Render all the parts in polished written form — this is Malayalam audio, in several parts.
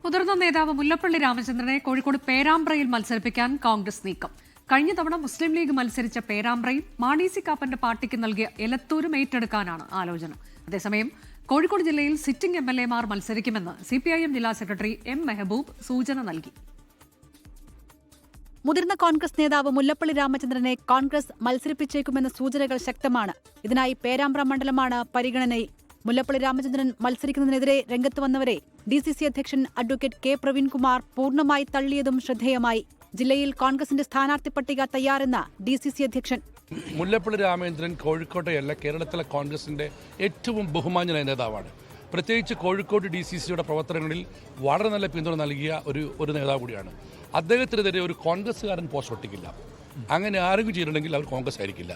മുതിർന്ന നേതാവ് മുല്ലപ്പള്ളി രാമചന്ദ്രനെ കോഴിക്കോട് പേരാമ്പ്രയിൽ മത്സരിപ്പിക്കാൻ കോൺഗ്രസ് നീക്കം. കഴിഞ്ഞ തവണ മുസ്ലിം ലീഗ് മത്സരിച്ച പേരാമ്പ്രയും മാണി സി കാപ്പന്റെ പാർട്ടിക്ക് നൽകിയ എലത്തൂരും ഏറ്റെടുക്കാനാണ് ആലോചന. അതേസമയം കോഴിക്കോട് ജില്ലയിൽ സിറ്റിംഗ് എംഎൽഎമാർ മത്സരിക്കുമെന്ന് സിപിഐഎം ജില്ലാ സെക്രട്ടറി എം മെഹബൂബ് സൂചന നൽകി. മുതിർന്ന കോൺഗ്രസ് നേതാവ് മുല്ലപ്പള്ളി രാമചന്ദ്രനെ കോൺഗ്രസ് മത്സരിപ്പിച്ചേക്കുമെന്ന സൂചനകൾ ശക്തമാണ്. ഇതിനായി പേരാമ്പ്ര മണ്ഡലമാണ് പരിഗണനയിൽ. മുല്ലപ്പള്ളി രാമചന്ദ്രൻ മത്സരിക്കുന്നതിനെതിരെ രംഗത്ത് വന്നവരെ ഡിസിസി അധ്യക്ഷൻ അഡ്വക്കേറ്റ് കെ പ്രവീൺകുമാർ പൂർണ്ണമായി തള്ളിയതും ശ്രദ്ധേയമായി. ജില്ലയിൽ കോൺഗ്രസിന്റെ സ്ഥാനാർത്ഥി പട്ടിക തയ്യാറെന്ന ഡിസിസി അധ്യക്ഷൻ. മുല്ലപ്പള്ളി രാമചന്ദ്രൻ കോഴിക്കോട്ടെയല്ല കേരളത്തിലെ കോൺഗ്രസിന്റെ ഏറ്റവും ബഹുമാന്യനായ നേതാവാണ്. പ്രത്യേകിച്ച് കോഴിക്കോട് ഡിസിസിയുടെ പ്രവർത്തനങ്ങളിൽ വളരെ നല്ല പിന്തുണ നൽകിയ ഒരു നേതാവ് കൂടിയാണ്. അദ്ദേഹത്തിനെതിരെ ഒരു കോൺഗ്രസ്സുകാരൻ പോസ്റ്റ് ഒട്ടിക്കില്ല. അങ്ങനെ ആരെങ്കിലും ചെയ്തിട്ടുണ്ടെങ്കിൽ അവർ കോൺഗ്രസ് ആയിരിക്കില്ല.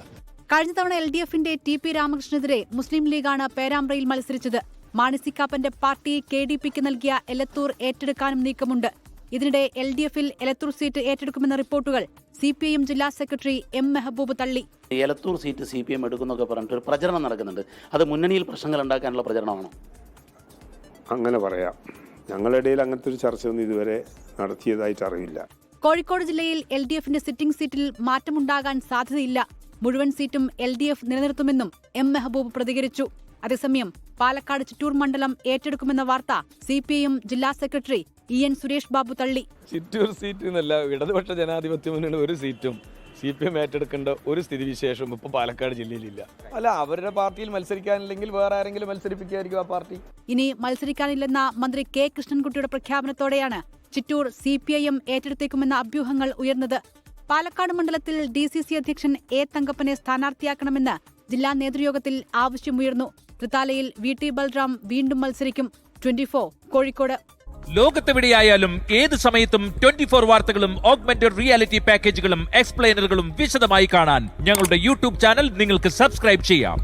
കഴിഞ്ഞ തവണ LDFന്റെ TP രാമകൃഷ്ണനെതിരെ മുസ്ലിം ലീഗാണ് പേരാമ്പ്രയിൽ മത്സരിച്ചത്. മാണി സി കാപ്പന്റെ പാർട്ടി KDPക്ക് നൽകിയ എലത്തൂർ ഏറ്റെടുക്കാനും നീക്കമുണ്ട്. ഇതിനിടെ LDFൽ എലത്തൂർ സീറ്റ് ഏറ്റെടുക്കുമെന്ന റിപ്പോർട്ടുകൾ CPIM ജില്ലാ സെക്രട്ടറി എം മെഹബൂബ് തള്ളി. എലത്തൂർ സീറ്റ് CPM എടുക്കുന്നൊക്കെ പറഞ്ഞിട്ട് ഒരു പ്രചരണം നടക്കുന്നുണ്ട്. അത് മുന്നണിയിൽ പ്രശ്നങ്ങൾ ഉണ്ടാക്കാനുള്ള പ്രചരണമാണോ? അങ്ങനെ പറയാം. ഞങ്ങളുടെ ഇടയിൽ അങ്ങനത്തെ ഒരു ചർച്ചയൊന്നും ഇതുവരെ നടത്തിയതായിട്ട് അറിയില്ല. കോഴിക്കോട് ജില്ലയിൽ LDFന്റെ സിറ്റിംഗ് സീറ്റിൽ മാറ്റമുണ്ടാകാൻ സാധ്യതയില്ല. മുഴുവൻ സീറ്റും LDF നിലനിർത്തുമെന്നും എം മെഹബൂബ് പ്രതികരിച്ചു. അതേസമയം പാലക്കാട് ചിറ്റൂർ മണ്ഡലം ഏറ്റെടുക്കുമെന്ന വാർത്ത CPIM ജില്ലാ സെക്രട്ടറി EN സുരേഷ് ബാബു തള്ളി. ചിറ്റൂർ സീറ്റ് എന്നല്ല, ഇടതുപക്ഷ ജനാധിപത്യ മുന്നണി ഒരു സീറ്റും CPM ഏറ്റെടുക്കേണ്ട ഒരു സ്ഥിതിവിശേഷം ഇപ്പൊ പാലക്കാട് ജില്ലയിലില്ല. അല്ല, അവരുടെ പാർട്ടിയിൽ മത്സരിക്കാനില്ലെങ്കിൽ വേറെ ആരെങ്കിലും മത്സരിപ്പിക്കായിരിക്കും ആ പാർട്ടി. ഇനി മത്സരിക്കാനില്ലെന്ന മന്ത്രി K കൃഷ്ണൻകുട്ടിയുടെ പ്രഖ്യാപനത്തോടെയാണ് ചിറ്റൂർ CPIM ഏറ്റെടുത്തേക്കുമെന്ന അഭ്യൂഹങ്ങൾ ഉയർന്നത്. പാലക്കാട് മണ്ഡലത്തിൽ DCC അധ്യക്ഷൻ A തങ്കപ്പനെ സ്ഥാനാർത്ഥിയാക്കണമെന്ന് ജില്ലാ നേതൃയോഗത്തിൽ ആവശ്യമുയർന്നു. തൃത്താലയിൽ VT ബൽറാം വീണ്ടും മത്സരിക്കും. 24 കോഴിക്കോട്. ലോകത്തെവിടെയായാലും ഏത് സമയത്തും 24 വാർത്തകളും ഓഗ്മെന്റഡ് റിയാലിറ്റി പാക്കേജുകളും എക്സ്പ്ലെയിനറുകളും വിശദമായി കാണാൻ ഞങ്ങളുടെ YouTube ചാനൽ നിങ്ങൾക്ക് സബ്സ്ക്രൈബ് ചെയ്യാം.